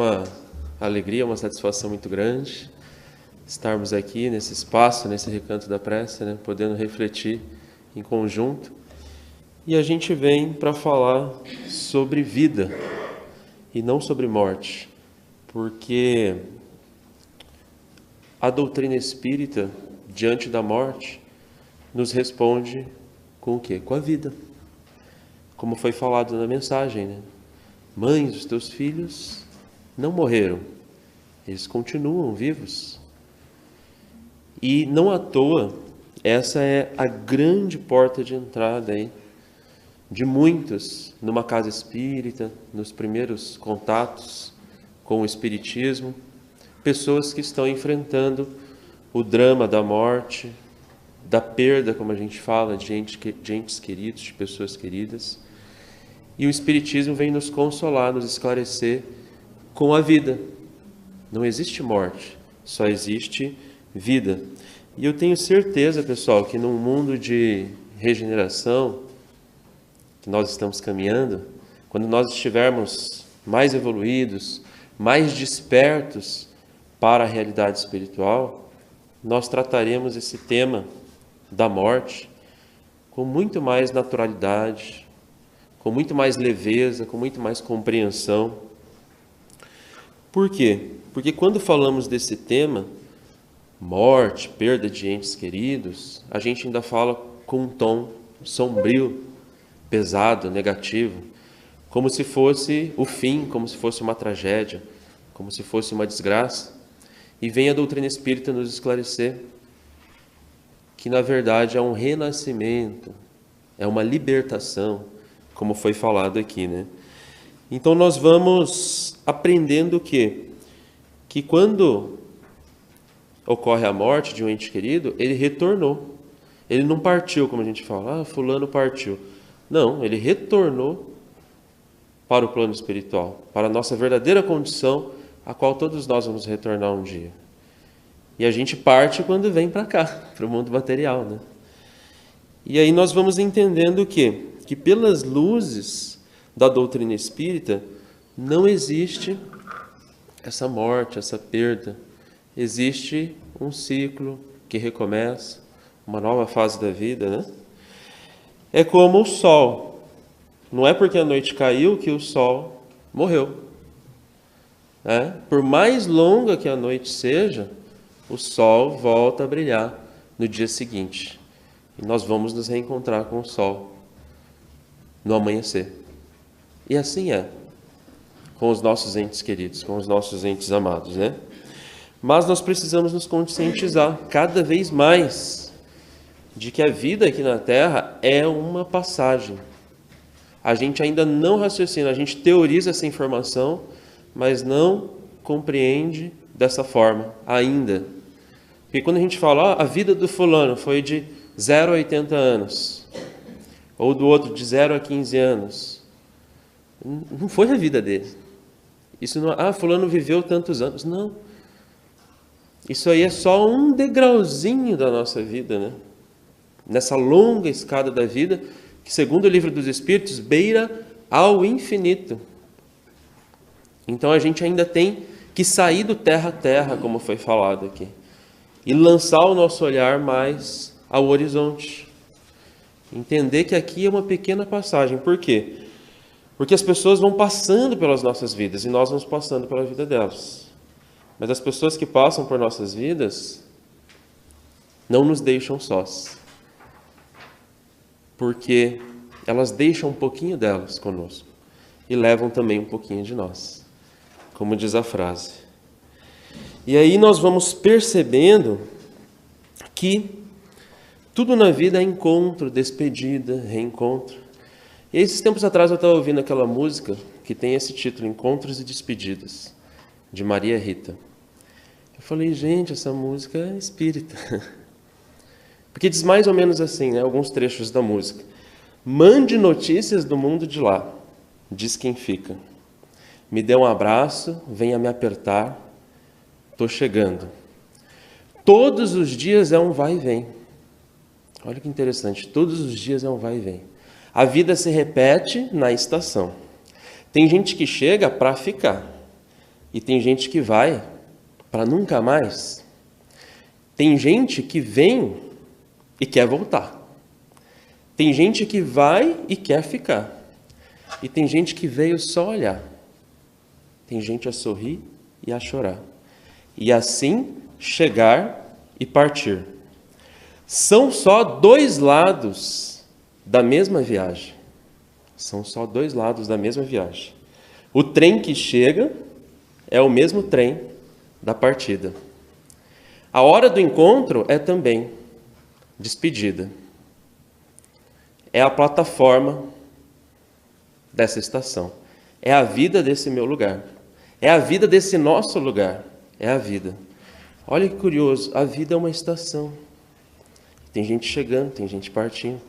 uma alegria, uma satisfação muito grande estarmos aqui nesse espaço, nesse recanto da prece, né, podendo refletir em conjunto. E a gente vem para falar sobre vida e não sobre morte, porque a doutrina espírita, diante da morte, nos responde com o quê? Com a vida. Como foi falado na mensagem, né? Mães, os teus filhos não morreram, eles continuam vivos. E não à toa, essa é a grande porta de entrada aí de muitos numa casa espírita, nos primeiros contatos com o espiritismo, pessoas que estão enfrentando o drama da morte, da perda, como a gente fala, de entes queridos, de pessoas queridas. E o espiritismo vem nos consolar, nos esclarecer com a vida. Não existe morte, só existe vida. E eu tenho certeza, pessoal, que num mundo de regeneração que nós estamos caminhando, quando nós estivermos mais evoluídos, mais despertos para a realidade espiritual, nós trataremos esse tema da morte com muito mais naturalidade, com muito mais leveza, com muito mais compreensão. Por quê? Porque quando falamos desse tema, morte, perda de entes queridos, a gente ainda fala com um tom sombrio, pesado, negativo, como se fosse o fim, como se fosse uma tragédia, como se fosse uma desgraça. E vem a doutrina espírita nos esclarecer que, na verdade, é um renascimento, é uma libertação, como foi falado aqui, né? Então, nós vamos aprendendo o quê? Que quando ocorre a morte de um ente querido, ele retornou. Ele não partiu, como a gente fala, fulano partiu. Não, ele retornou para o plano espiritual, para a nossa verdadeira condição, a qual todos nós vamos retornar um dia. E a gente parte quando vem para cá, para o mundo material, né? E aí nós vamos entendendo o quê? Que pelas luzes da doutrina espírita não existe essa morte, essa perda. Existe um ciclo que recomeça, uma nova fase da vida, né? É como o sol. Não é porque a noite caiu que o sol morreu. Por mais longa que a noite seja, o sol volta a brilhar no dia seguinte. E nós vamos nos reencontrar com o sol no amanhecer. E assim é com os nossos entes queridos, com os nossos entes amados, né? Mas nós precisamos nos conscientizar cada vez mais de que a vida aqui na Terra é uma passagem. A gente ainda não raciocina, a gente teoriza essa informação, mas não compreende dessa forma ainda. Porque quando a gente fala, a vida do fulano foi de 0 a 80 anos, ou do outro de 0 a 15 anos, não foi a vida dele. Isso não, fulano viveu tantos anos. Não. Isso aí é só um degrauzinho da nossa vida, né? Nessa longa escada da vida, que segundo o Livro dos Espíritos, beira ao infinito. Então a gente ainda tem que sair do terra a terra, como foi falado aqui, e lançar o nosso olhar mais ao horizonte. Entender que aqui é uma pequena passagem. Por quê? Porque as pessoas vão passando pelas nossas vidas e nós vamos passando pela vida delas. Mas as pessoas que passam por nossas vidas não nos deixam sós. Porque elas deixam um pouquinho delas conosco e levam também um pouquinho de nós, como diz a frase. E aí nós vamos percebendo que tudo na vida é encontro, despedida, reencontro. E esses tempos atrás eu estava ouvindo aquela música que tem esse título, Encontros e Despedidas, de Maria Rita. Eu falei, gente, essa música é espírita. Porque diz mais ou menos assim, né, alguns trechos da música. Mande notícias do mundo de lá, diz quem fica. Me dê um abraço, venha me apertar, estou chegando. Todos os dias é um vai e vem. Olha que interessante, todos os dias é um vai e vem. A vida se repete na estação. Tem gente que chega para ficar. E tem gente que vai para nunca mais. Tem gente que vem e quer voltar. Tem gente que vai e quer ficar. E tem gente que veio só olhar. Tem gente a sorrir e a chorar. E assim chegar e partir. São só dois lados da mesma viagem. São só dois lados da mesma viagem. O trem que chega é o mesmo trem da partida. A hora do encontro é também despedida. É a plataforma dessa estação. É a vida desse meu lugar. É a vida desse nosso lugar. É a vida. Olha que curioso, a vida é uma estação. Tem gente chegando, tem gente partindo.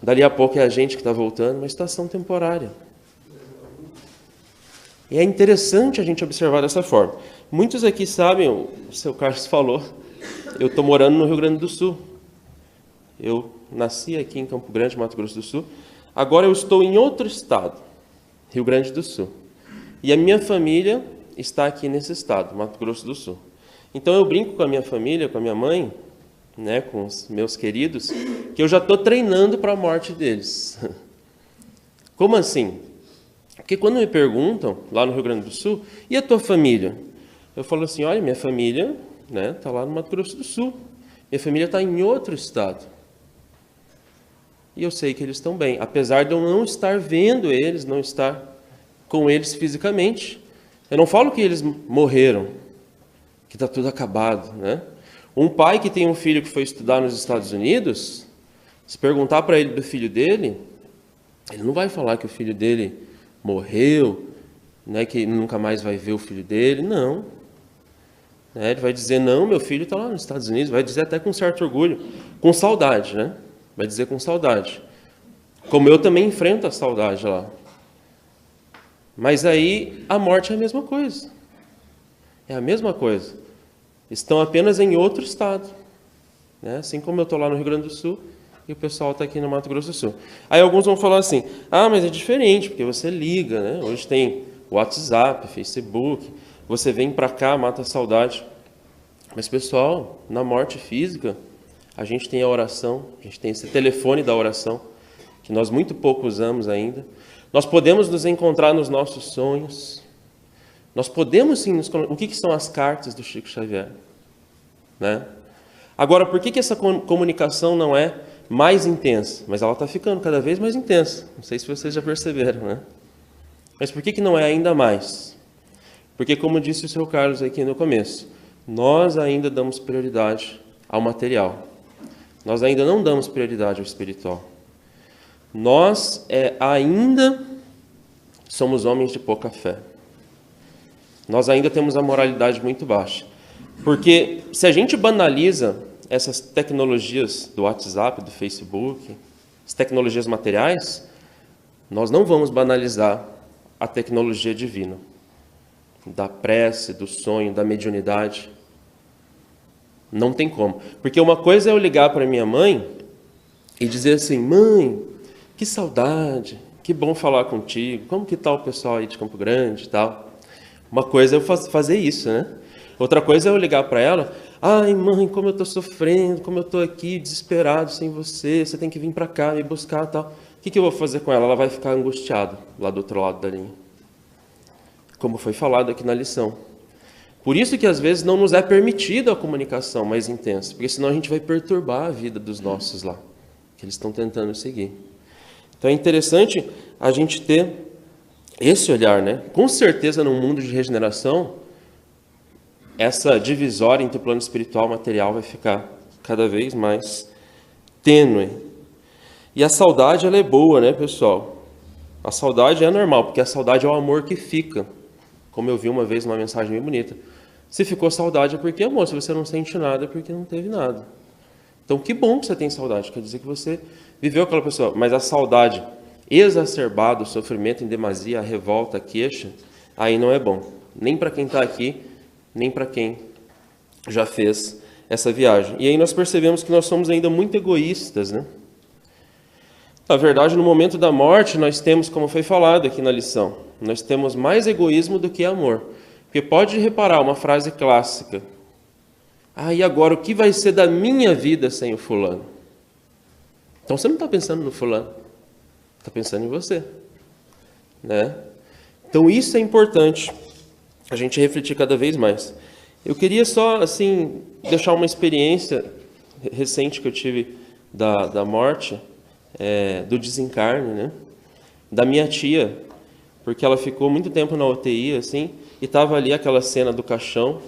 Dali a pouco é a gente que está voltando, uma estação temporária. E é interessante a gente observar dessa forma. Muitos aqui sabem, o seu Carlos falou, eu estou morando no Rio Grande do Sul. Eu nasci aqui em Campo Grande, Mato Grosso do Sul. Agora eu estou em outro estado, Rio Grande do Sul. E a minha família está aqui nesse estado, Mato Grosso do Sul. Então eu brinco com a minha família, com a minha mãe, né, com os meus queridos, que eu já estou treinando para a morte deles. Como assim? Porque quando me perguntam, lá no Rio Grande do Sul, e a tua família? Eu falo assim, olha, minha família está lá no Mato Grosso do Sul. Minha família está em outro estado. E eu sei que eles estão bem, apesar de eu não estar vendo eles, não estar com eles fisicamente. Eu não falo que eles morreram, que está tudo acabado, né? Um pai que tem um filho que foi estudar nos Estados Unidos, se perguntar para ele do filho dele, ele não vai falar que o filho dele morreu, né, que ele nunca mais vai ver o filho dele, não. Ele vai dizer, não, meu filho está lá nos Estados Unidos, vai dizer até com certo orgulho, com saudade, né? Vai dizer com saudade. Como eu também enfrento a saudade lá. Mas aí a morte é a mesma coisa. É a mesma coisa. Estão apenas em outro estado. Né? Assim como eu estou lá no Rio Grande do Sul e o pessoal está aqui no Mato Grosso do Sul. Aí alguns vão falar assim, mas é diferente, porque você liga, né? Hoje tem WhatsApp, Facebook, você vem para cá, mata a saudade. Mas pessoal, na morte física, a gente tem a oração, a gente tem esse telefone da oração, que nós muito pouco usamos ainda. Nós podemos nos encontrar nos nossos sonhos. Nós podemos sim nos... O que são as cartas do Chico Xavier? Né? Agora, por que essa comunicação não é mais intensa? Mas ela está ficando cada vez mais intensa. Não sei se vocês já perceberam, né? Mas por que não é ainda mais? Porque, como disse o seu Carlos aqui no começo, nós ainda damos prioridade ao material. Nós ainda não damos prioridade ao espiritual. Nós ainda somos homens de pouca fé. Nós ainda temos a moralidade muito baixa. Porque se a gente banaliza essas tecnologias do WhatsApp, do Facebook, as tecnologias materiais, nós não vamos banalizar a tecnologia divina, da prece, do sonho, da mediunidade. Não tem como. Porque uma coisa é eu ligar para minha mãe e dizer assim, mãe, que saudade, que bom falar contigo, como que está o pessoal aí de Campo Grande e tal. Uma coisa é eu fazer isso, né? Outra coisa é eu ligar para ela, ai mãe, como eu estou sofrendo, como eu estou aqui desesperado sem você, você tem que vir para cá me buscar e tal. O que eu vou fazer com ela? Ela vai ficar angustiada lá do outro lado da linha. Como foi falado aqui na lição. Por isso que às vezes não nos é permitida a comunicação mais intensa, porque senão a gente vai perturbar a vida dos nossos lá, que eles estão tentando seguir. Então é interessante a gente ter esse olhar, né? Com certeza, num mundo de regeneração, essa divisória entre o plano espiritual e material vai ficar cada vez mais tênue. E a saudade, ela é boa, né, pessoal? A saudade é normal, porque a saudade é o amor que fica. Como eu vi uma vez uma mensagem bem bonita. Se ficou saudade é porque amor, se você não sente nada é porque não teve nada. Então, que bom que você tem saudade, quer dizer que você viveu aquela pessoa. Mas a saudade exacerbada, o sofrimento em demasia, a revolta, a queixa, aí não é bom. Nem para quem está aqui, nem para quem já fez essa viagem. E aí nós percebemos que nós somos ainda muito egoístas, né? Na verdade, no momento da morte, nós temos, como foi falado aqui na lição, nós temos mais egoísmo do que amor. Porque pode reparar uma frase clássica. E agora o que vai ser da minha vida sem o fulano? Então você não está pensando no fulano, está pensando em você, né? Então isso é importante, a gente refletir cada vez mais. Eu queria só, assim, deixar uma experiência recente que eu tive da morte, do desencarne, né? Da minha tia, porque ela ficou muito tempo na UTI, assim, e estava ali aquela cena do caixão.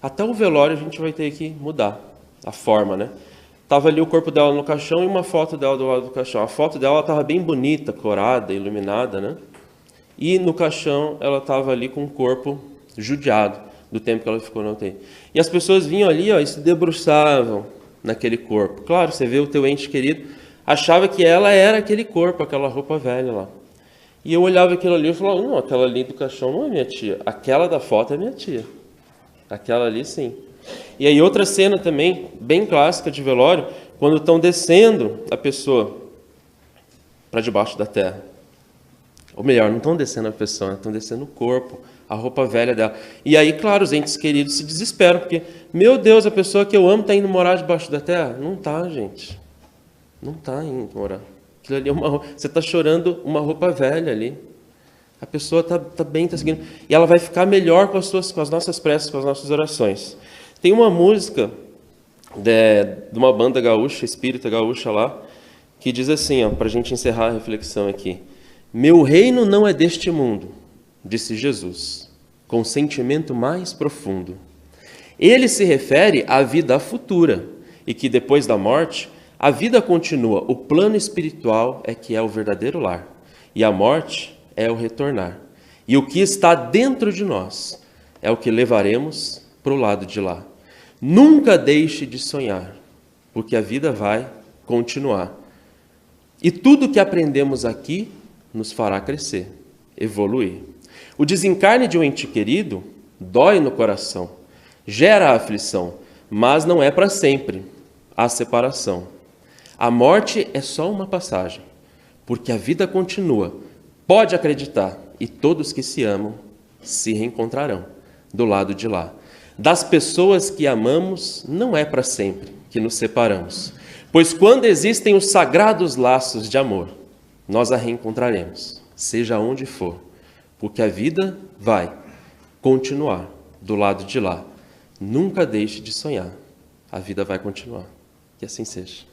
Até o velório a gente vai ter que mudar a forma, né? Tava ali o corpo dela no caixão e uma foto dela do lado do caixão. A foto dela estava bem bonita, corada, iluminada, né? E no caixão ela estava ali com o corpo judiado do tempo que ela ficou na UTI. E as pessoas vinham ali, e se debruçavam naquele corpo. Claro, você vê o teu ente querido, achava que ela era aquele corpo, aquela roupa velha lá. E eu olhava aquilo ali e falava, não, aquela ali do caixão não é minha tia. Aquela da foto é minha tia. Aquela ali, sim. E aí outra cena também, bem clássica de velório, quando estão descendo a pessoa para debaixo da terra. Ou melhor, não estão descendo a pessoa, estão descendo o corpo, a roupa velha dela. E aí, claro, os entes queridos se desesperam, porque, meu Deus, a pessoa que eu amo está indo morar debaixo da terra? Não está, gente. Não está indo morar. Aquilo ali você está chorando uma roupa velha ali. A pessoa está bem, está seguindo. E ela vai ficar melhor com as nossas preces, com as nossas orações. Tem uma música de uma banda gaúcha, espírita gaúcha lá, que diz assim, para a gente encerrar a reflexão aqui. Meu reino não é deste mundo, disse Jesus, com sentimento mais profundo. Ele se refere à vida futura, e que depois da morte, a vida continua. O plano espiritual é que é o verdadeiro lar. E a morte é o retornar. E o que está dentro de nós é o que levaremos para o lado de lá. Nunca deixe de sonhar, porque a vida vai continuar. E tudo que aprendemos aqui nos fará crescer, evoluir. O desencarne de um ente querido dói no coração, gera aflição, mas não é para sempre a separação. A morte é só uma passagem, porque a vida continua. Pode acreditar, e todos que se amam se reencontrarão do lado de lá. Das pessoas que amamos, não é para sempre que nos separamos, pois quando existem os sagrados laços de amor, nós a reencontraremos, seja onde for, porque a vida vai continuar do lado de lá. Nunca deixe de sonhar, a vida vai continuar. Que assim seja.